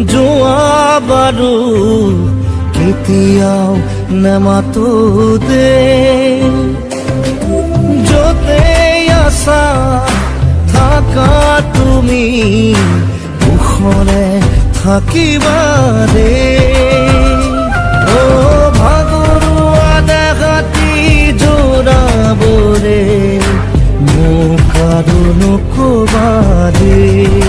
যোৱা বাৰু কেতিয়াও নেমাতো দে য'তে আছা থাকা তুমি মুখৰে থাকিবা দে ভাগৰুৱা দেখাতি জোৰাবৰে মোক আৰু নকবা দে